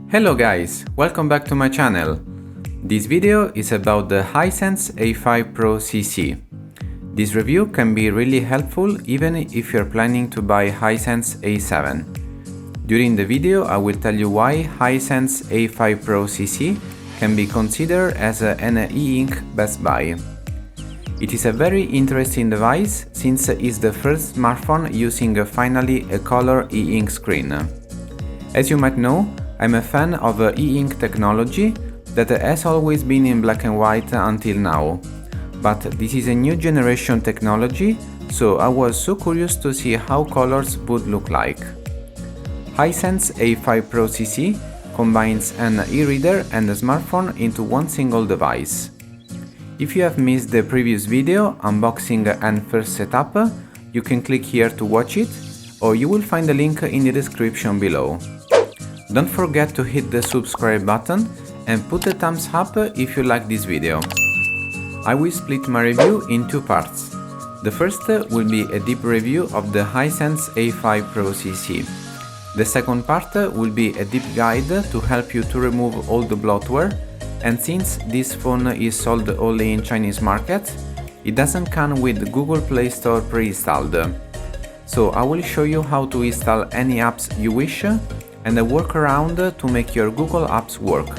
Hello guys, welcome back to my channel. This video is about the Hisense A5 Pro CC. This review can be really helpful even if you're planning to buy Hisense A7. During the video I will tell you why Hisense A5 Pro CC can be considered as an e-ink best buy. It is a very interesting device since it's the first smartphone using finally a color e-ink screen. As you might know, I'm a fan of e-ink technology that has always been in black and white until now. But this is a new generation technology, so I was so curious to see how colors would look like. Hisense A5 Pro CC combines an e-reader and a smartphone into one single device. If you have missed the previous video, unboxing and first setup, you can click here to watch it, or you will find the link in the description below. Don't forget to hit the subscribe button and put a thumbs up if you like this video. I will split my review in two parts. The first will be a deep review of the Hisense A5 Pro CC. The second part will be a deep guide to help you to remove all the bloatware, and since this phone is sold only in Chinese market, it doesn't come with Google Play Store pre-installed. So I will show you how to install any apps you wish and a workaround to make your Google Apps work.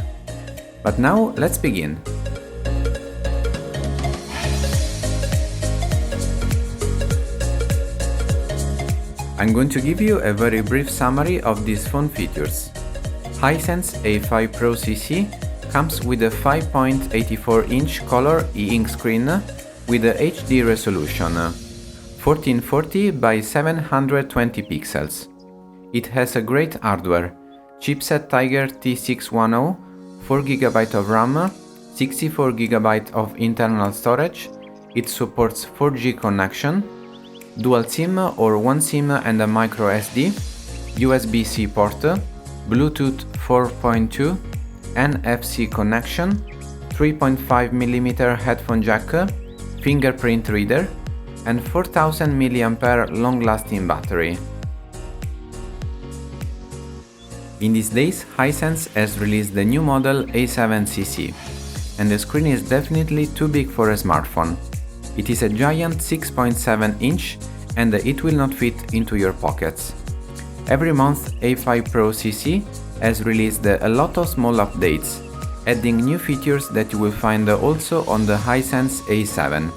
But now let's begin. I'm going to give you a very brief summary of these phone features. Hisense A5 Pro CC comes with a 5.84-inch color e-ink screen with a HD resolution, 1440 by 720 pixels. It has a great hardware, chipset Tiger T610, 4GB of RAM, 64GB of internal storage, it supports 4G connection, dual SIM or one SIM and a micro SD, USB-C port, Bluetooth 4.2, NFC connection, 3.5mm headphone jack, fingerprint reader, and 4000 mAh long-lasting battery. In these days, Hisense has released the new model A7CC, and the screen is definitely too big for a smartphone. It is a giant 6.7-inch and it will not fit into your pockets. Every month, A5 Pro CC has released a lot of small updates, adding new features that you will find also on the Hisense A7.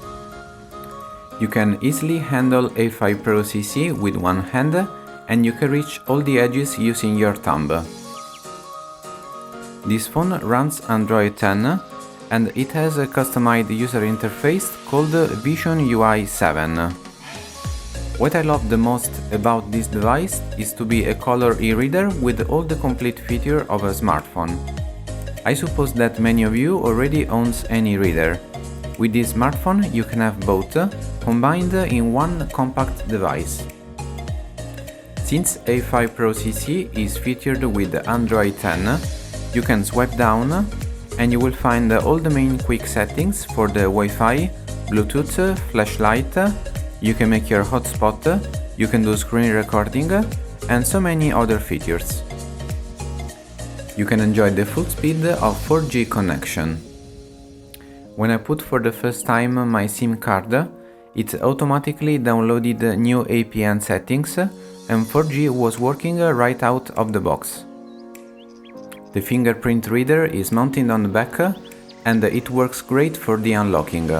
You can easily handle A5 Pro CC with one hand, and you can reach all the edges using your thumb. This phone runs Android 10 and it has a customized user interface called Vision UI 7. What I love the most about this device is to be a color e-reader with all the complete feature of a smartphone. I suppose that many of you already owns an e-reader. With this smartphone you can have both combined in one compact device. Since A5 Pro CC is featured with Android 10, you can swipe down and you will find all the main quick settings for the Wi-Fi, Bluetooth, flashlight, you can make your hotspot, you can do screen recording, and so many other features. You can enjoy the full speed of 4G connection. When I put for the first time my SIM card, it automatically downloaded new APN settings and 4G was working right out of the box. The fingerprint reader is mounted on the back and it works great for the unlocking.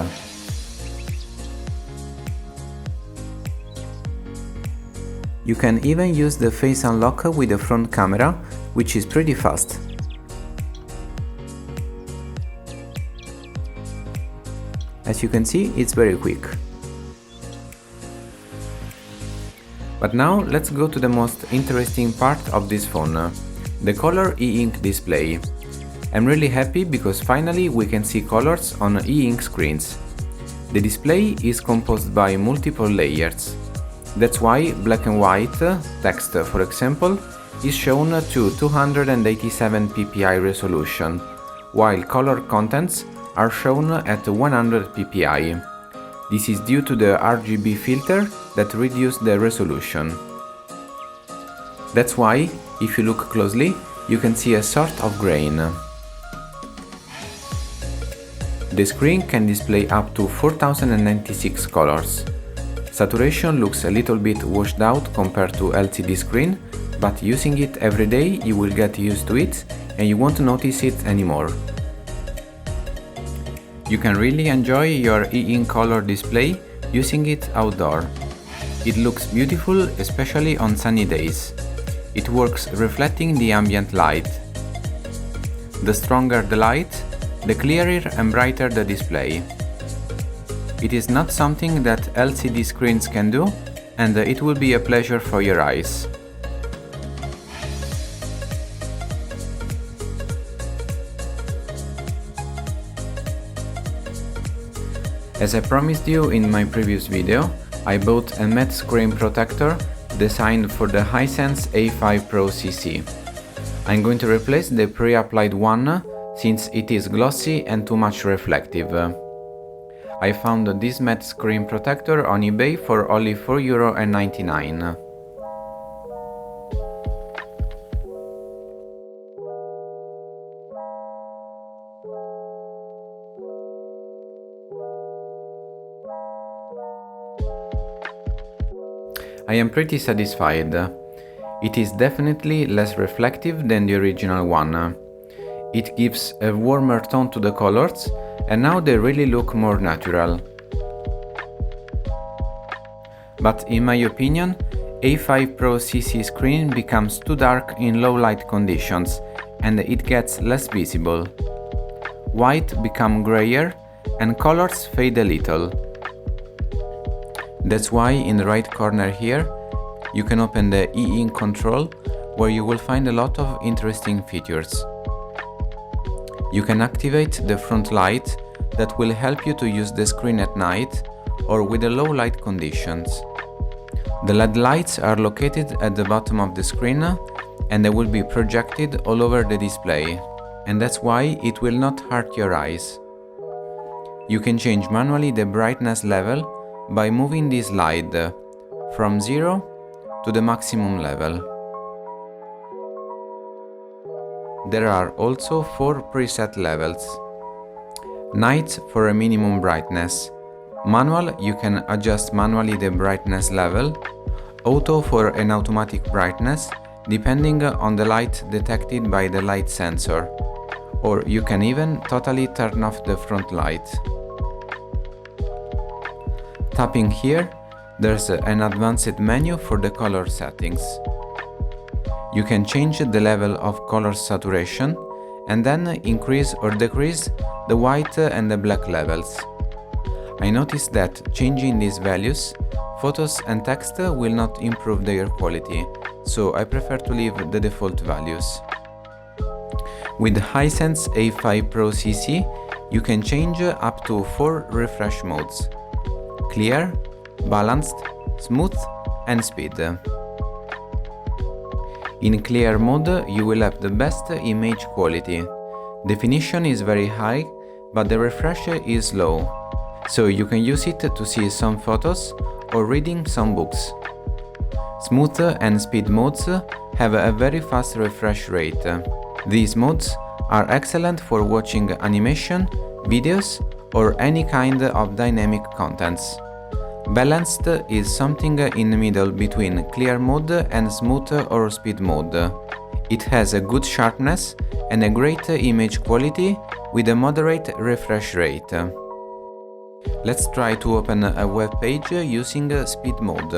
You can even use the face unlock with the front camera, which is pretty fast. As you can see, it's very quick. But now let's go to the most interesting part of this phone, the color e-ink display. I'm really happy because finally we can see colors on e-ink screens. The display is composed by multiple layers. That's why black and white text, for example, is shown to 287 ppi resolution, while color contents are shown at 100 ppi. This is due to the RGB filter that reduces the resolution. That's why, if you look closely, you can see a sort of grain. The screen can display up to 4096 colors. Saturation looks a little bit washed out compared to LCD screen, but using it every day you will get used to it and you won't notice it anymore. You can really enjoy your E-Ink color display using it outdoor. It looks beautiful, especially on sunny days. It works reflecting the ambient light. The stronger the light, the clearer and brighter the display. It is not something that LCD screens can do, and it will be a pleasure for your eyes. As I promised you in my previous video, I bought a matte screen protector designed for the Hisense A5 Pro CC. I'm going to replace the pre-applied one since it is glossy and too much reflective. I found this matte screen protector on eBay for only €4.99. I am pretty satisfied. It is definitely less reflective than the original one. It gives a warmer tone to the colors, and now they really look more natural. But in my opinion, A5 Pro CC screen becomes too dark in low light conditions, and it gets less visible. White becomes grayer, and colors fade a little. That's why in the right corner here, you can open the E-Ink control, where you will find a lot of interesting features. You can activate the front light that will help you to use the screen at night or with the low light conditions. The LED lights are located at the bottom of the screen and they will be projected all over the display, and that's why it will not hurt your eyes. You can change manually the brightness level by moving this slide from 0 to the maximum level. There are also 4 preset levels. Night for a minimum brightness. Manual, you can adjust manually the brightness level. Auto for an automatic brightness, depending on the light detected by the light sensor. Or you can even totally turn off the front light. Tapping here, there's an advanced menu for the color settings. You can change the level of color saturation and then increase or decrease the white and the black levels. I noticed that changing these values, photos and text will not improve their quality, so I prefer to leave the default values. With Hisense A5 Pro CC, you can change up to 4 refresh modes: clear, balanced, smooth and speed. In clear mode, you will have the best image quality. Definition is very high, but the refresh is low, so you can use it to see some photos or reading some books. Smooth and speed modes have a very fast refresh rate. These modes are excellent for watching animation, videos, or any kind of dynamic contents. Balanced is something in the middle between clear mode and smooth or speed mode. It has a good sharpness and a great image quality with a moderate refresh rate. Let's try to open a web page using speed mode.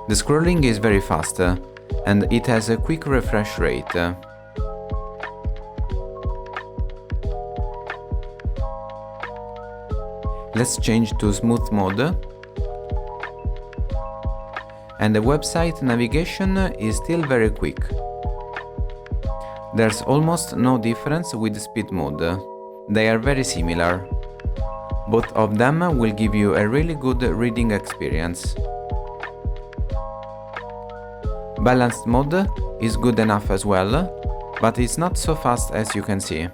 The scrolling is very fast and it has a quick refresh rate. Let's change to smooth mode. And the website navigation is still very quick. There's almost no difference with speed mode. They are very similar. Both of them will give you a really good reading experience. Balanced mode is good enough as well, but it's not so fast as you can see.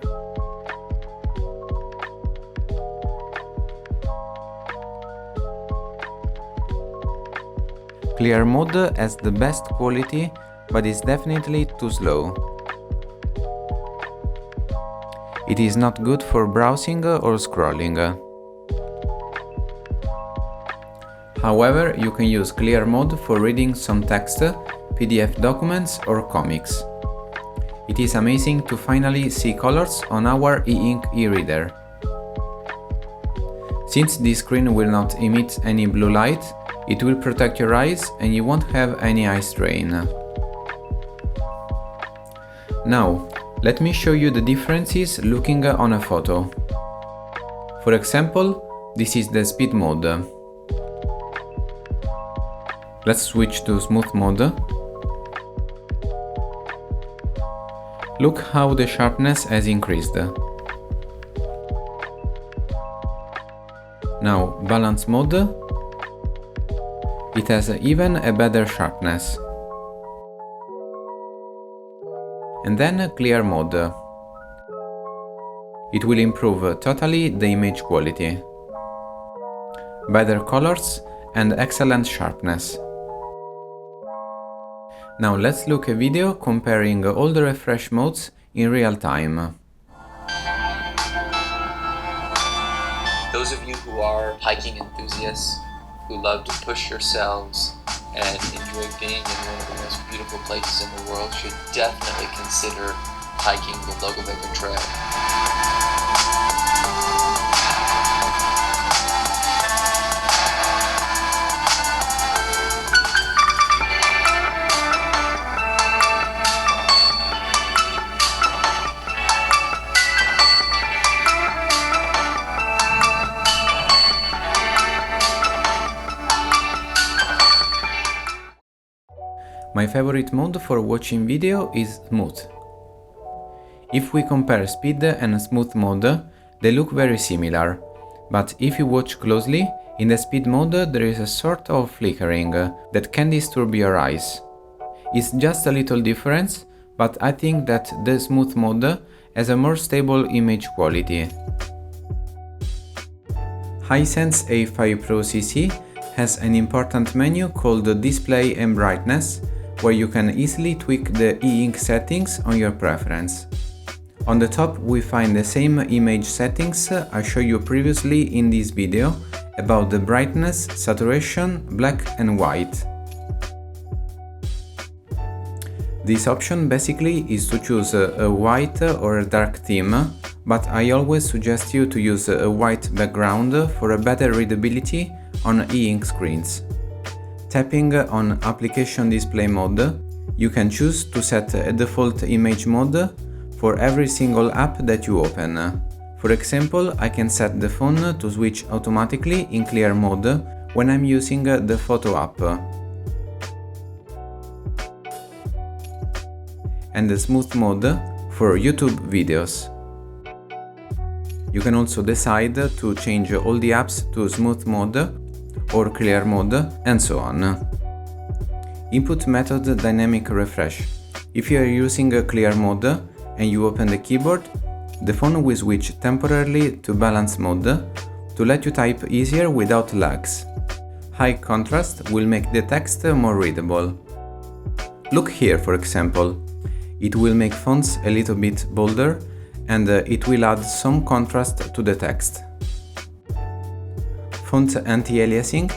Clear mode has the best quality, but is definitely too slow. It is not good for browsing or scrolling. However, you can use clear mode for reading some text, PDF documents or comics. It is amazing to finally see colors on our e-ink e-reader. Since this screen will not emit any blue light, it will protect your eyes and you won't have any eye strain. Now, let me show you the differences looking on a photo. For example, this is the speed mode. Let's switch to smooth mode. Look how the sharpness has increased. Now, balance mode. It has even a better sharpness. And then clear mode. It will improve totally the image quality. Better colors and excellent sharpness. Now let's look a video comparing all the refresh modes in real time. Those of you who are hiking enthusiasts, who love to push yourselves and enjoy being in one of the most beautiful places in the world should definitely consider hiking the Logomega Trail. My favorite mode for watching video is smooth. If we compare speed and smooth mode, they look very similar, but if you watch closely, in the speed mode there is a sort of flickering that can disturb your eyes. It's just a little difference, but I think that the smooth mode has a more stable image quality. Hisense A5 Pro CC has an important menu called Display and Brightness, where you can easily tweak the e-ink settings on your preference. On the top we find the same image settings I showed you previously in this video about the brightness, saturation, black and white. This option basically is to choose a white or a dark theme, but I always suggest you to use a white background for a better readability on e-ink screens. Tapping on Application Display Mode, you can choose to set a default image mode for every single app that you open. For example, I can set the phone to switch automatically in clear mode when I'm using the photo app, and the smooth mode for YouTube videos. You can also decide to change all the apps to smooth mode or clear mode, and so on. Input method dynamic refresh. If you are using a clear mode and you open the keyboard, the phone will switch temporarily to balance mode to let you type easier without lags. High contrast will make the text more readable. Look here, for example. It will make fonts a little bit bolder and it will add some contrast to the text. Font anti-aliasing,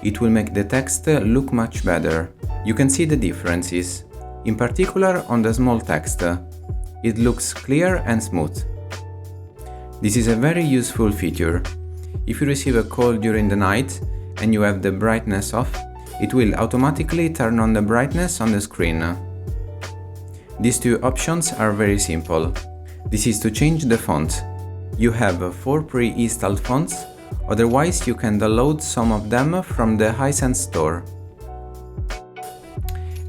it will make the text look much better. You can see the differences, in particular on the small text. It looks clear and smooth. This is a very useful feature. If you receive a call during the night and you have the brightness off, it will automatically turn on the brightness on the screen. These two options are very simple. This is to change the font. You have 4 pre-installed fonts. Otherwise, you can download some of them from the Hisense store.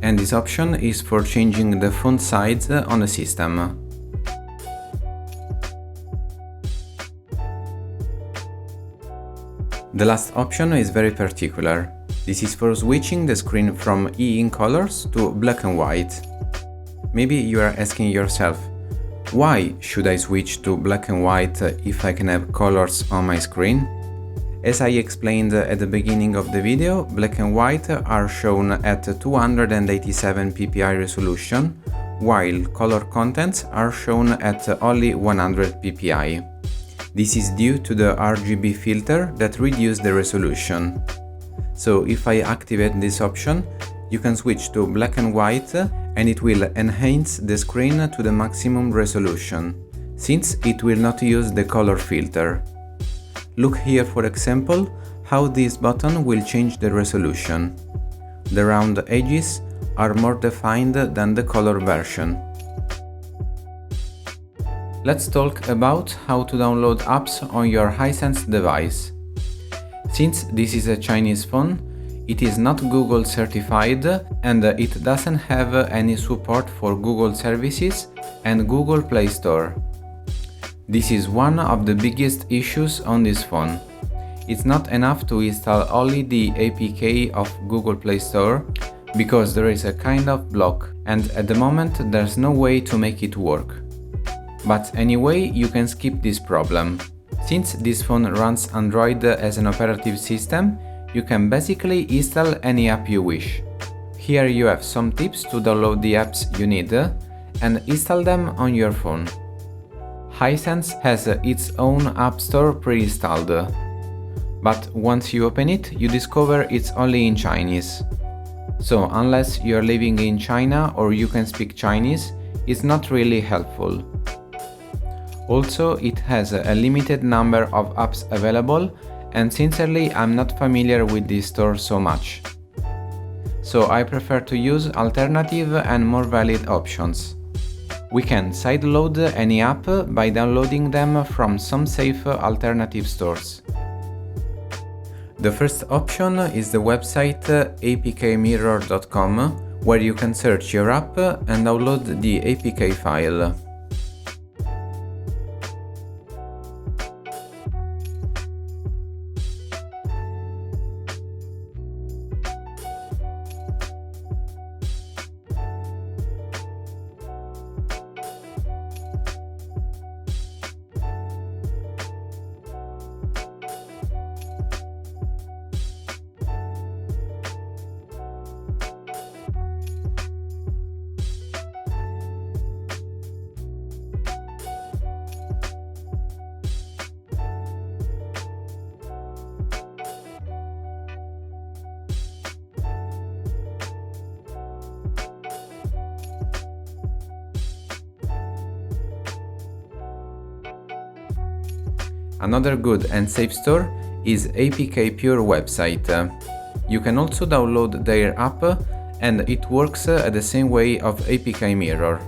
And this option is for changing the font size on the system. The last option is very particular. This is for switching the screen from e-ink colors to black and white. Maybe you are asking yourself, why should I switch to black and white if I can have colors on my screen? As I explained at the beginning of the video, black and white are shown at 287 ppi resolution, while color contents are shown at only 100 ppi. This is due to the RGB filter that reduces the resolution. So if I activate this option, you can switch to black and white and it will enhance the screen to the maximum resolution, since it will not use the color filter. Look here, for example, how this button will change the resolution. The round edges are more defined than the color version. Let's talk about how to download apps on your Hisense device. Since this is a Chinese phone, it is not Google certified and it doesn't have any support for Google services and Google Play Store. This is one of the biggest issues on this phone. It's not enough to install only the APK of Google Play Store, because there is a kind of block and at the moment there's no way to make it work. But anyway, you can skip this problem. Since this phone runs Android as an operative system, you can basically install any app you wish. Here you have some tips to download the apps you need and install them on your phone. Hisense has its own app store pre-installed, but once you open it, you discover it's only in Chinese. So unless you're living in China or you can speak Chinese, it's not really helpful. Also, it has a limited number of apps available, and sincerely I'm not familiar with this store so much. So I prefer to use alternative and more valid options. We can sideload any app by downloading them from some safe alternative stores. The first option is the website apkmirror.com, where you can search your app and download the APK file. Another good and safe store is APK Pure website. You can also download their app and it works the same way of APK Mirror.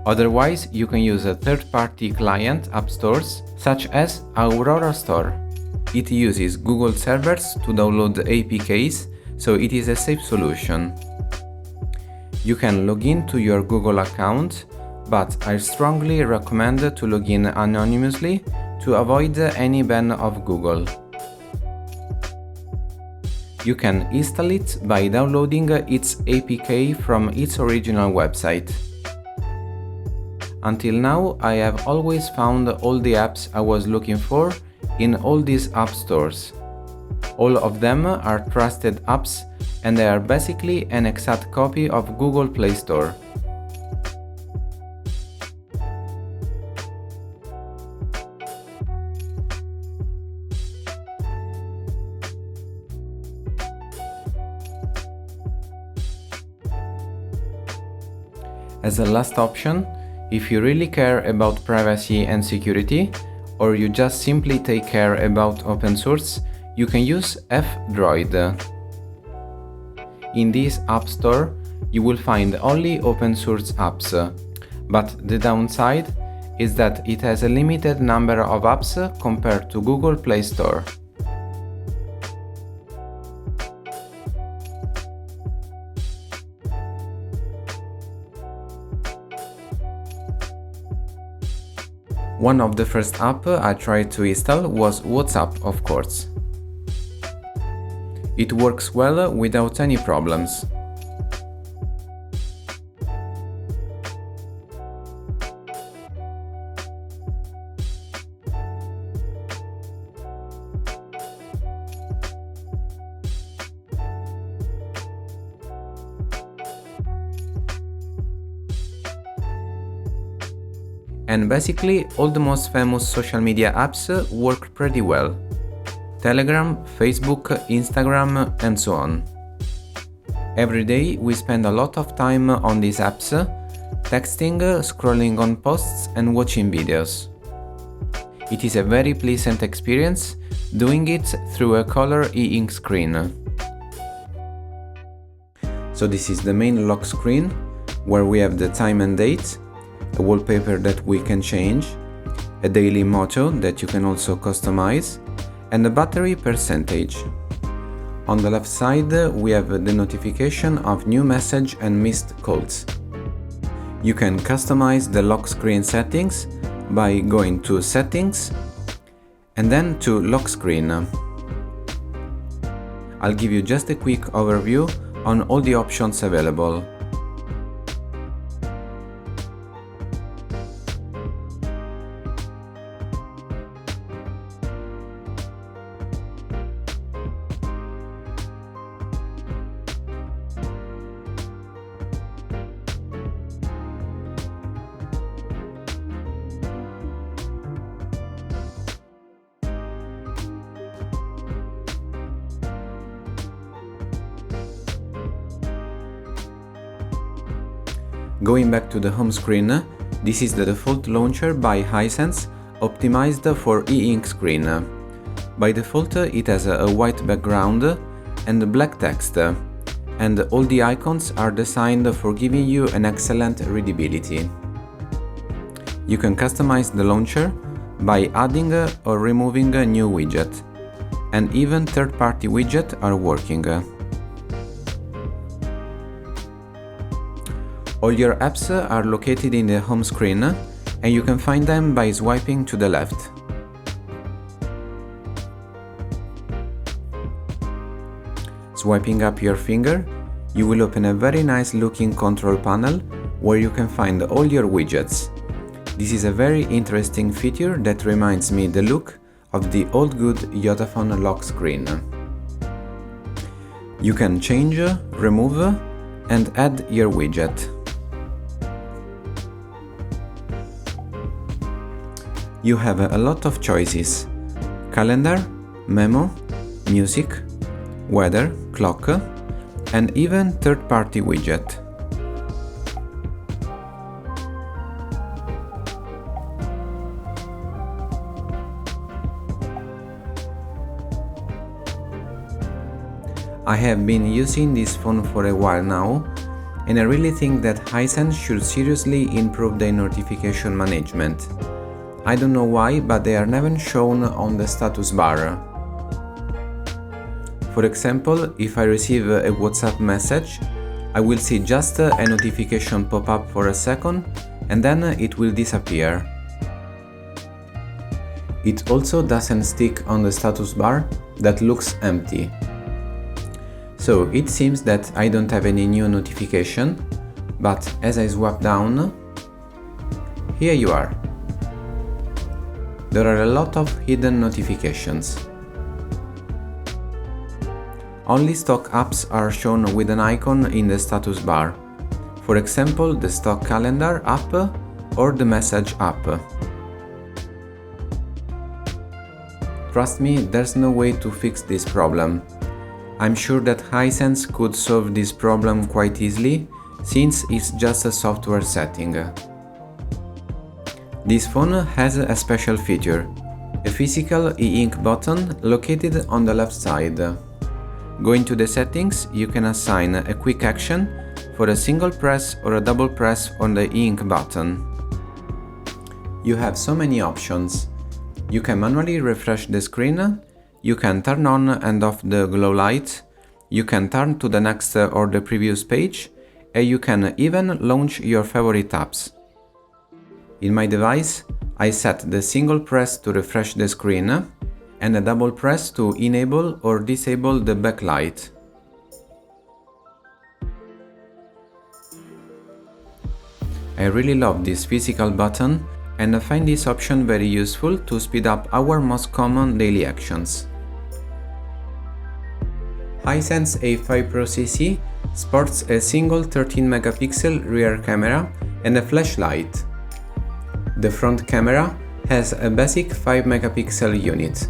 Otherwise, you can use a third-party client app stores such as Aurora Store. It uses Google servers to download the APKs, so it is a safe solution. You can log in to your Google account, but I strongly recommend to log in anonymously to avoid any ban of Google. You can install it by downloading its APK from its original website. Until now, I have always found all the apps I was looking for in all these app stores. All of them are trusted apps and they are basically an exact copy of Google Play Store. As a last option, if you really care about privacy and security, or you just simply take care about open source, you can use F-Droid. In this app store, you will find only open source apps, but the downside is that it has a limited number of apps compared to Google Play Store. One of the first apps I tried to install was WhatsApp, of course. It works well without any problems. And basically all the most famous social media apps work pretty well. Telegram, Facebook, Instagram, and so on. Every day we spend a lot of time on these apps, texting, scrolling on posts and watching videos. It is a very pleasant experience doing it through a color e-ink screen. So this is the main lock screen where we have the time and date, a wallpaper that we can change, a daily motto that you can also customize, and a battery percentage. On the left side we have the notification of new message and missed calls. You can customize the lock screen settings by going to Settings and then to Lock Screen. I'll give you just a quick overview on all the options available. Going back to the home screen, this is the default launcher by Hisense, optimized for e-ink screen. By default it has a white background and black text, and all the icons are designed for giving you an excellent readability. You can customize the launcher by adding or removing a new widget, and even third-party widgets are working. All your apps are located in the home screen, and you can find them by swiping to the left. Swiping up your finger, you will open a very nice looking control panel where you can find all your widgets. This is a very interesting feature that reminds me the look of the old good Yotaphone lock screen. You can change, remove, and add your widget. You have a lot of choices: calendar, memo, music, weather, clock, and even third-party widget. I have been using this phone for a while now, and I really think that Hisense should seriously improve their notification management. I don't know why, but they are never shown on the status bar. For example, if I receive a WhatsApp message, I will see just a notification pop up for a second and then it will disappear. It also doesn't stick on the status bar that looks empty. So it seems that I don't have any new notification, but as I swipe down, here you are. There are a lot of hidden notifications. Only stock apps are shown with an icon in the status bar. For example, the stock calendar app or the message app. Trust me, there's no way to fix this problem. I'm sure that Hisense could solve this problem quite easily, since it's just a software setting. This phone has a special feature, a physical e-ink button located on the left side. Going to the settings, you can assign a quick action for a single press or a double press on the e-ink button. You have so many options. You can manually refresh the screen, you can turn on and off the glow light, you can turn to the next or the previous page, and you can even launch your favorite apps. In my device, I set the single press to refresh the screen and a double press to enable or disable the backlight. I really love this physical button and I find this option very useful to speed up our most common daily actions. Hisense A5 Pro CC sports a single 13 megapixel rear camera and a flashlight. The front camera has a basic 5 megapixel unit.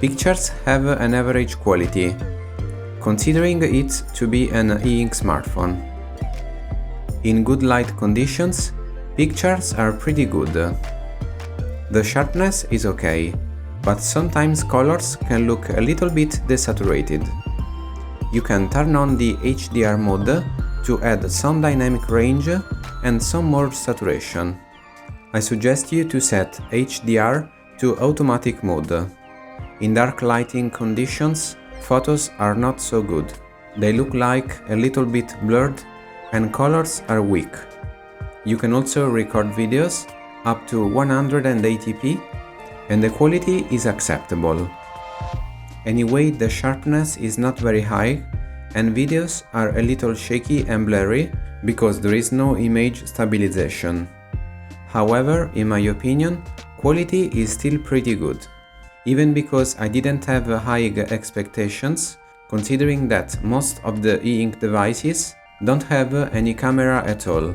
Pictures have an average quality, considering it to be an e-ink smartphone. In good light conditions, pictures are pretty good. The sharpness is okay, but sometimes colors can look a little bit desaturated. You can turn on the HDR mode to add some dynamic range and some more saturation. I suggest you to set HDR to automatic mode. In dark lighting conditions, photos are not so good. They look like a little bit blurred and colors are weak. You can also record videos up to 180p and the quality is acceptable. Anyway, the sharpness is not very high and videos are a little shaky and blurry because there is no image stabilization. However, in my opinion, quality is still pretty good. Even because I didn't have high expectations, considering that most of the e-ink devices don't have any camera at all.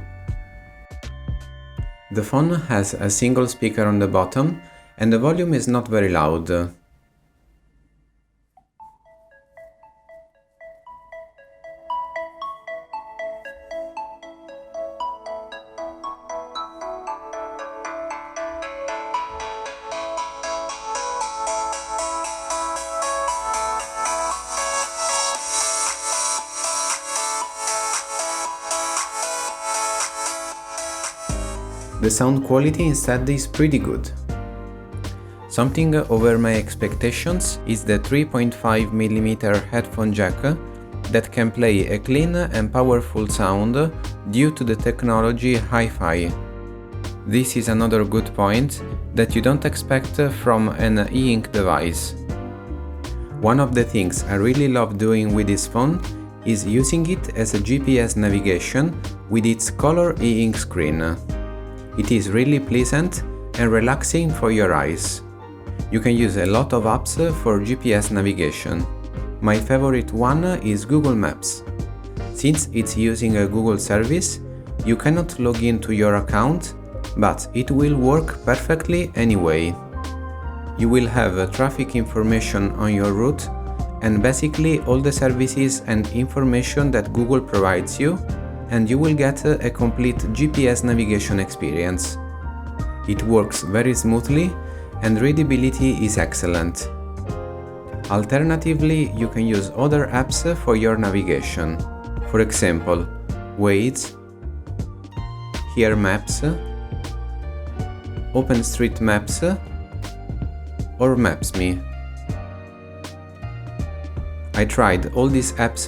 The phone has a single speaker on the bottom and the volume is not very loud. The sound quality instead is pretty good. Something over my expectations is the 3.5mm headphone jack that can play a clean and powerful sound due to the technology Hi-Fi. This is another good point that you don't expect from an e-ink device. One of the things I really love doing with this phone is using it as a GPS navigation with its color e-ink screen. It is really pleasant and relaxing for your eyes. You can use a lot of apps for GPS navigation. My favorite one is Google Maps. Since it's using a Google service, you cannot log into your account, but it will work perfectly anyway. You will have traffic information on your route and basically all the services and information that Google provides you, and you will get a complete GPS navigation experience. It works very smoothly and readability is excellent. Alternatively, you can use other apps for your navigation. For example, Waze, Here Maps, OpenStreetMaps, or Maps.me. I tried all these apps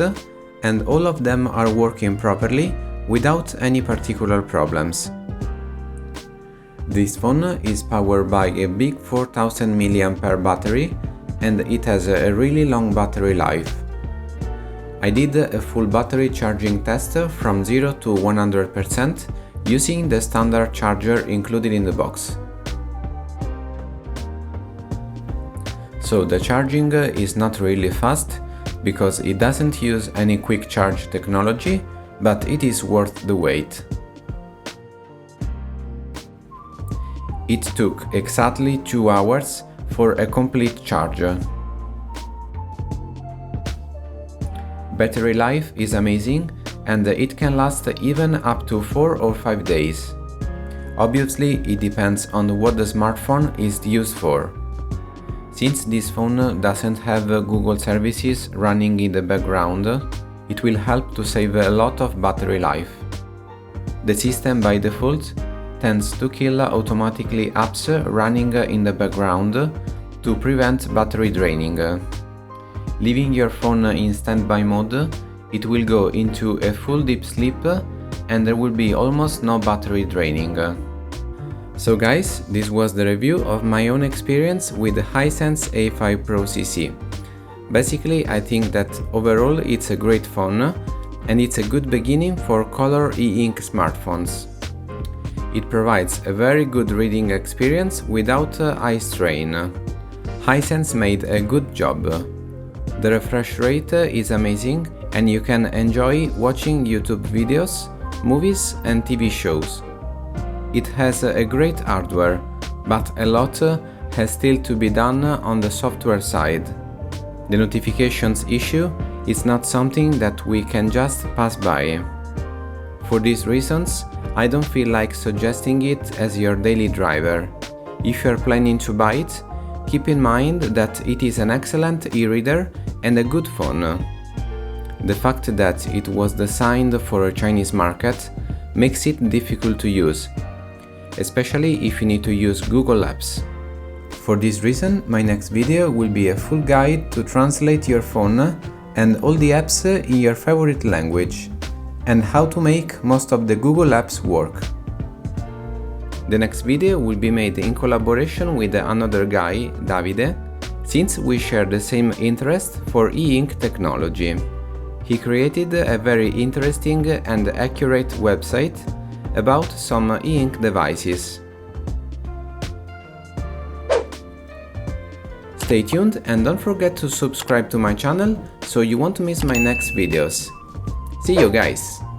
and all of them are working properly without any particular problems. This phone is powered by a big 4000 mAh battery and it has a really long battery life. I did a full battery charging test from 0 to 100% using the standard charger included in the box. So the charging is not really fast because it doesn't use any quick charge technology, but it is worth the wait. It took exactly 2 hours for a complete charge. Battery life is amazing and it can last even up to 4 or 5 days. Obviously, it depends on what the smartphone is used for. Since this phone doesn't have Google services running in the background, it will help to save a lot of battery life. The system by default tends to kill automatically apps running in the background to prevent battery draining. Leaving your phone in standby mode, it will go into a full deep sleep and there will be almost no battery draining. So guys, this was the review of my own experience with the Hisense A5 Pro CC. Basically, I think that overall it's a great phone and it's a good beginning for color e-ink smartphones. It provides a very good reading experience without eye strain. Hisense made a good job. The refresh rate is amazing and you can enjoy watching YouTube videos, movies and TV shows. It has a great hardware, but a lot has still to be done on the software side. The notifications issue is not something that we can just pass by. For these reasons, I don't feel like suggesting it as your daily driver. If you are planning to buy it, keep in mind that it is an excellent e-reader and a good phone. The fact that it was designed for a Chinese market makes it difficult to use, especially if you need to use Google Apps. For this reason, my next video will be a full guide to translate your phone and all the apps in your favorite language, and how to make most of the Google Apps work. The next video will be made in collaboration with another guy, Davide, since we share the same interest for e-ink technology. He created a very interesting and accurate website about some e-ink devices. Stay tuned and don't forget to subscribe to my channel so you won't miss my next videos. See you guys!